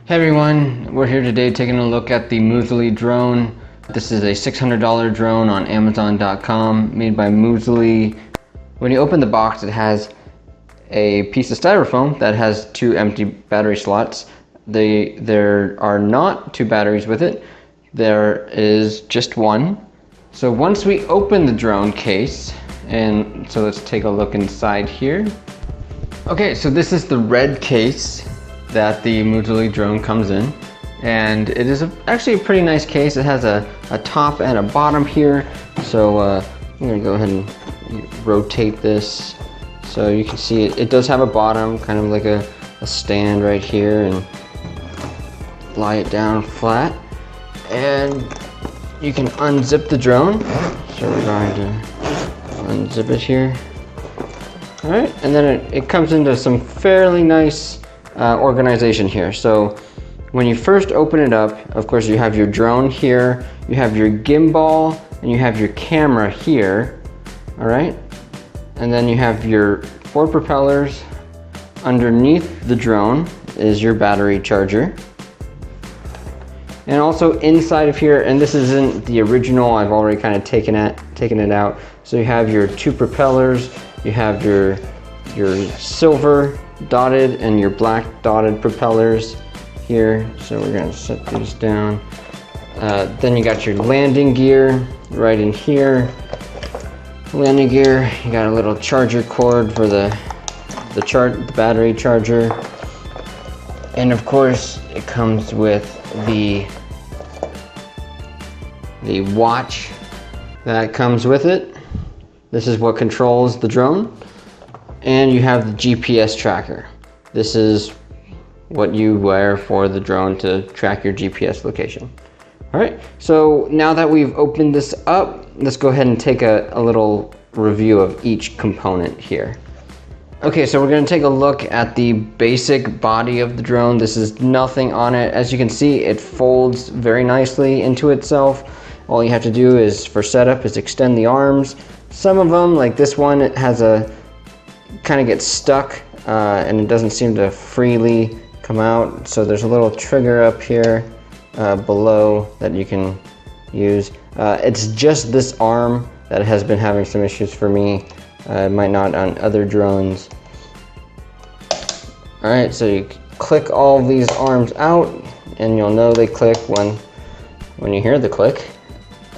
Hey everyone, we're here today taking a look at the Muzeli drone. This is a $600 drone on Amazon.com made by Muzeli. When you open the box, it has a piece of styrofoam that has two empty battery slots. There are not two batteries with it. There is just one. So once we open the drone case, and so let's take a look inside here. Okay, so this is the red case that the Muzeli drone comes in, and it is actually a pretty nice case. It has a top and a bottom here, so I'm gonna go ahead and rotate this so you can see it does have a bottom, kind of like a stand right here, and lie it down flat, and you can unzip the drone. So we're going to unzip it here. All right, and then it comes into some fairly nice organization here. So when you first open it up, of course you have your drone here, you have your gimbal, and you have your camera here. All right, and then you have your 4 propellers. Underneath the drone is your battery charger, and also inside of here, and this isn't the original, I've already kind of taken it out. So you have your 2 propellers, you have your silver dotted and your black dotted propellers here. So we're going to set these down. Then you got your landing gear right in here. Landing gear, you got a little charger cord for the battery charger, and of course it comes with the watch that comes with it. This is what controls the drone. And you have the GPS tracker. This is what you wear for the drone to track your GPS location. All right, so now that we've opened this up, let's go ahead and take a little review of each component here. Okay, so we're gonna take a look at the basic body of the drone. This is nothing on it. As you can see, it folds very nicely into itself. All you have to do is, for setup, is extend the arms. Some of them, like this one, it has kind of gets stuck and it doesn't seem to freely come out. So there's a little trigger up here below that you can use. It's just this arm that has been having some issues for me. It might not on other drones. All right, so you click all these arms out, and you'll know they click when you hear the click.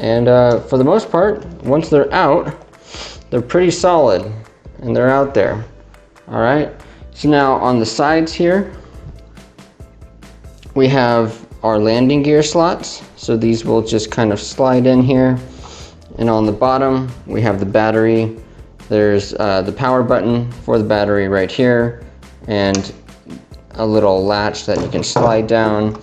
And for the most part, once they're out, they're pretty solid, and they're out there. All right, so now on the sides here, we have our landing gear slots. So these will just kind of slide in here. And on the bottom, we have the battery. There's the power button for the battery right here, and a little latch that you can slide down,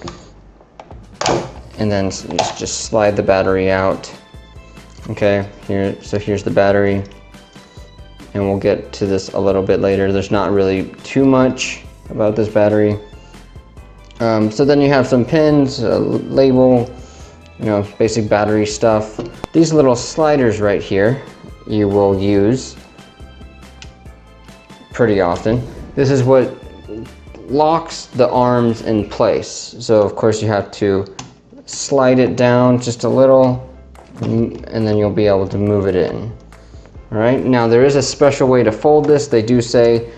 and then just slide the battery out. Okay, so here's the battery, and we'll get to this a little bit later. There's not really too much about this battery. So then you have some pins, a label, basic battery stuff. These little sliders right here you will use pretty often. This is what locks the arms in place. So of course you have to slide it down just a little, and then you'll be able to move it in. All right, now there is a special way to fold this. They do say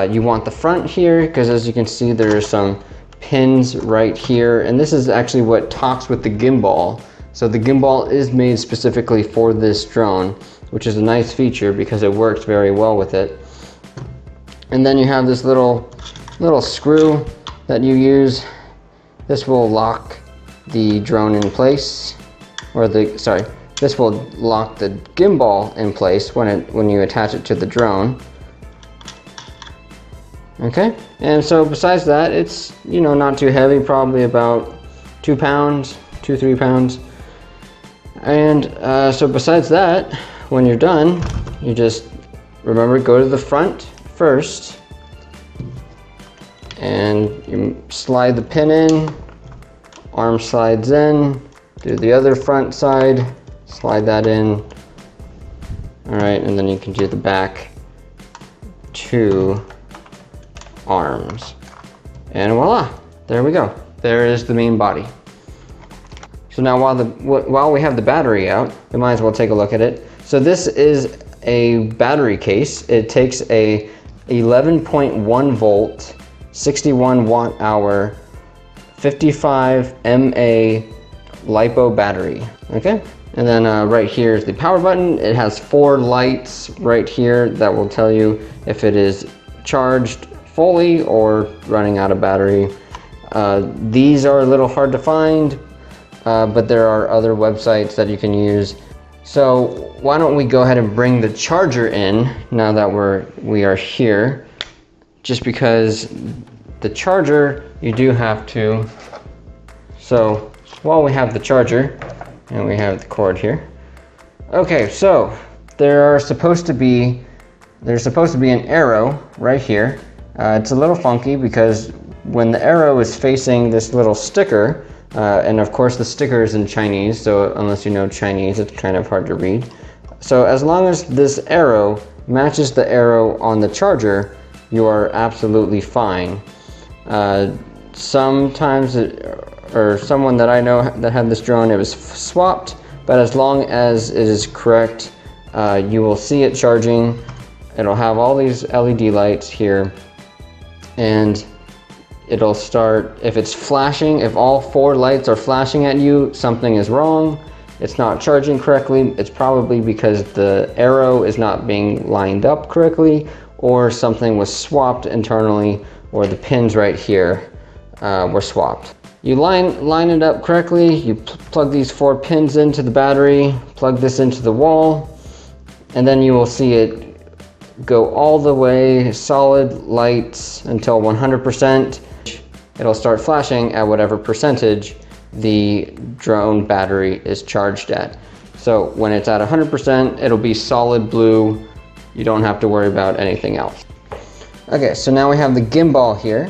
you want the front here, because as you can see, there are some pins right here, and this is actually what talks with the gimbal. So the gimbal is made specifically for this drone, which is a nice feature because it works very well with it. And then you have this little screw that you use. This will lock the drone in place, or this will lock the gimbal in place when you attach it to the drone. Okay, and so besides that, it's not too heavy, probably about 2 pounds, 2-3 pounds. And so besides that, when you're done, you just remember, go to the front first, and you slide the pin in, arm slides in, do the other front side, slide that in. All right, and then you can do the back 2 arms, and voila, there we go. There is the main body. So now while we have the battery out, we might as well take a look at it. So this is a battery case. It takes a 11.1 volt, 61 watt hour, 55 mAh LiPo battery. Okay, and then right here is the power button. It has 4 lights right here that will tell you if it is charged fully or running out of battery. These are a little hard to find, but there are other websites that you can use. So why don't we go ahead and bring the charger in now that we are here, just because the charger you do have to. So while we have the charger and we have the cord here. Okay, so there's supposed to be an arrow right here. It's a little funky because when the arrow is facing this little sticker, and of course the sticker is in Chinese, so unless you know Chinese, it's kind of hard to read. So as long as this arrow matches the arrow on the charger, you are absolutely fine. Sometimes, or someone that I know that had this drone, it was swapped, but as long as it is correct, you will see it charging. It'll have all these LED lights here, and it'll start, if it's flashing, if all 4 lights are flashing at you, something is wrong. It's not charging correctly. It's probably because the arrow is not being lined up correctly, or something was swapped internally, or the pins right here were swapped. You line it up correctly. You plug these 4 pins into the battery, plug this into the wall, and then you will see it go all the way solid lights until 100%. It'll start flashing at whatever percentage the drone battery is charged at. So when it's at 100%, it'll be solid blue. You don't have to worry about anything else. Okay, so now we have the gimbal here.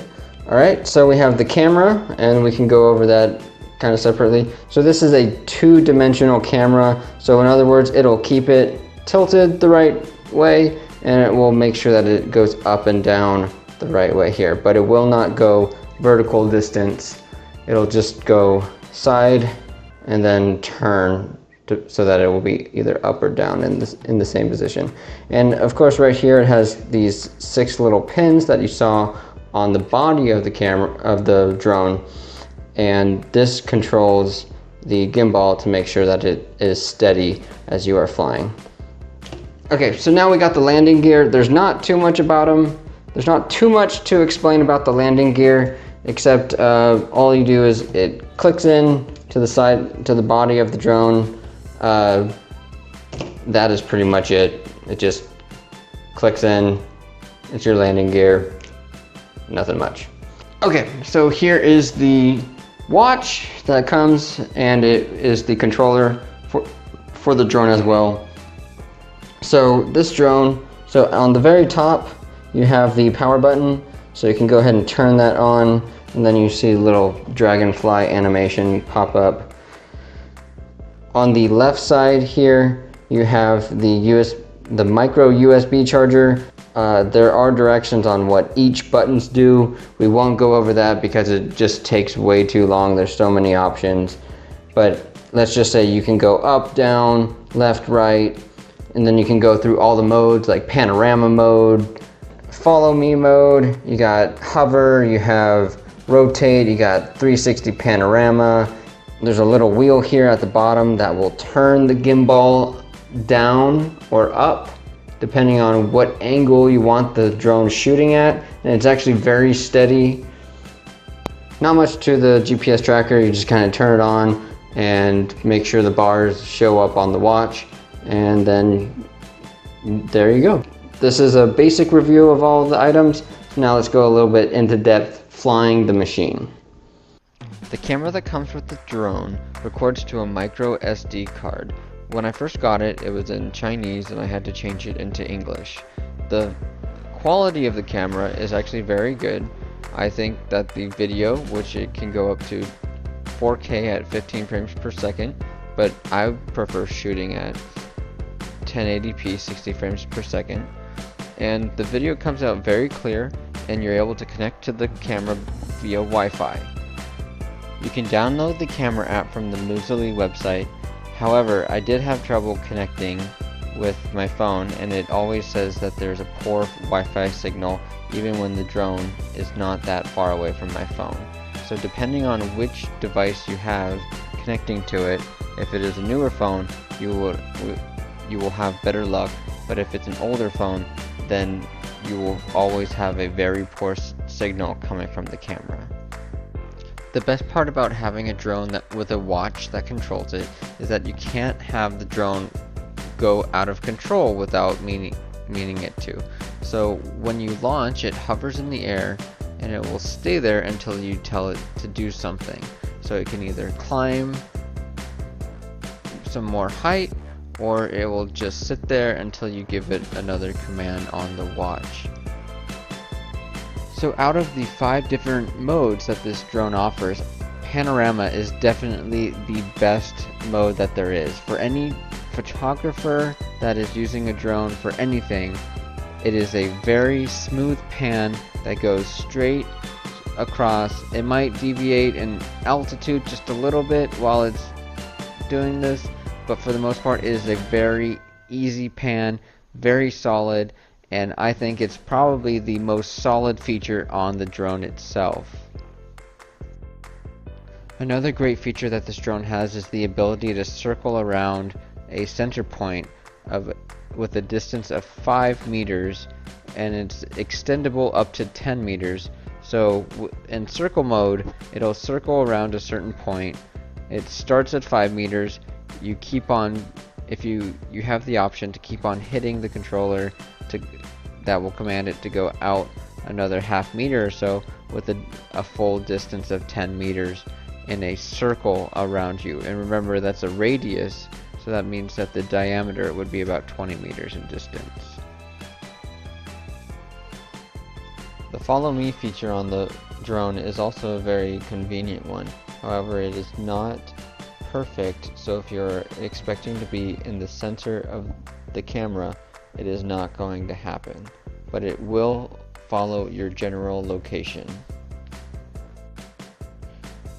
All right, so we have the camera, and we can go over that kind of separately. So this is a 2-dimensional camera. So in other words, it'll keep it tilted the right way, and it will make sure that it goes up and down the right way here, but it will not go vertical distance. It'll just go side and then turn so that it will be either up or down in the same position. And of course right here it has these 6 little pins that you saw on the body of the camera, of the drone, and this controls the gimbal to make sure that it is steady as you are flying. Okay, so now we got the landing gear. There's not too much about them. There's not too much to explain about the landing gear, except all you do is it clicks in to the side, to the body of the drone. That is pretty much it. It just clicks in. It's your landing gear. Nothing much. Okay, so here is the watch that comes, and it is the controller for the drone as well. So this drone, so on the very top you have the power button, so you can go ahead and turn that on, and then you see a little dragonfly animation pop up. On the left side here you have the micro USB charger. There are directions on what each buttons do. We won't go over that because it just takes way too long. There's so many options, but let's just say you can go up, down, left, right, and then you can go through all the modes like panorama mode, follow me mode, you got hover, you have rotate, you got 360 panorama. There's a little wheel here at the bottom that will turn the gimbal down or up depending on what angle you want the drone shooting at, and it's actually very steady. Not much to the GPS tracker. You just kind of turn it on and make sure the bars show up on the watch, and then there you go. This is a basic review of all the items. Now let's go a little bit into depth flying the machine. The camera that comes with the drone records to a micro SD card. When I first got it, it was in Chinese and I had to change it into English. The quality of the camera is actually very good. I think that the video, which it can go up to 4K at 15 frames per second, but I prefer shooting at 1080p 60 frames per second. And the video comes out very clear, and you're able to connect to the camera via Wi-Fi. You can download the camera app from the Muzeli website. However, I did have trouble connecting with my phone, and it always says that there's a poor Wi-Fi signal even when the drone is not that far away from my phone. So depending on which device you have connecting to it, if it is a newer phone, you will have better luck, but if it's an older phone, then you will always have a very poor signal coming from the camera. The best part about having a drone with a watch that controls it is that you can't have the drone go out of control without meaning it to. So when you launch, it hovers in the air and it will stay there until you tell it to do something. So it can either climb some more height, or it will just sit there until you give it another command on the watch. So out of the 5 different modes that this drone offers, Panorama is definitely the best mode that there is. For any photographer that is using a drone for anything, it is a very smooth pan that goes straight across. It might deviate in altitude just a little bit while it's doing this, but for the most part it is a very easy pan, very solid, and I think it's probably the most solid feature on the drone itself. Another great feature that this drone has is the ability to circle around a center point with a distance of 5 meters, and it's extendable up to 10 meters. So in circle mode, it'll circle around a certain point. It starts at 5 meters. You keep on, if you have the option to keep on hitting the controller that will command it to go out another half meter or so with a full distance of 10 meters in a circle around you. And remember, that's a radius, so that means that the diameter would be about 20 meters in distance. The Follow Me feature on the drone is also a very convenient one. However, it is not perfect, so if you're expecting to be in the center of the camera, it is not going to happen, but it will follow your general location.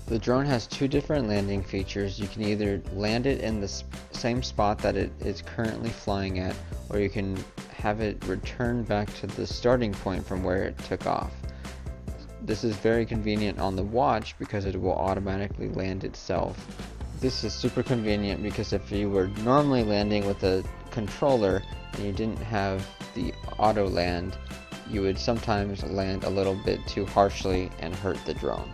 The drone has 2 different landing features. You can either land it in the same spot that it is currently flying at, or you can have it return back to the starting point from where it took off. This is very convenient on the watch because it will automatically land itself. This is super convenient because if you were normally landing with a controller and you didn't have the auto land, you would sometimes land a little bit too harshly and hurt the drone.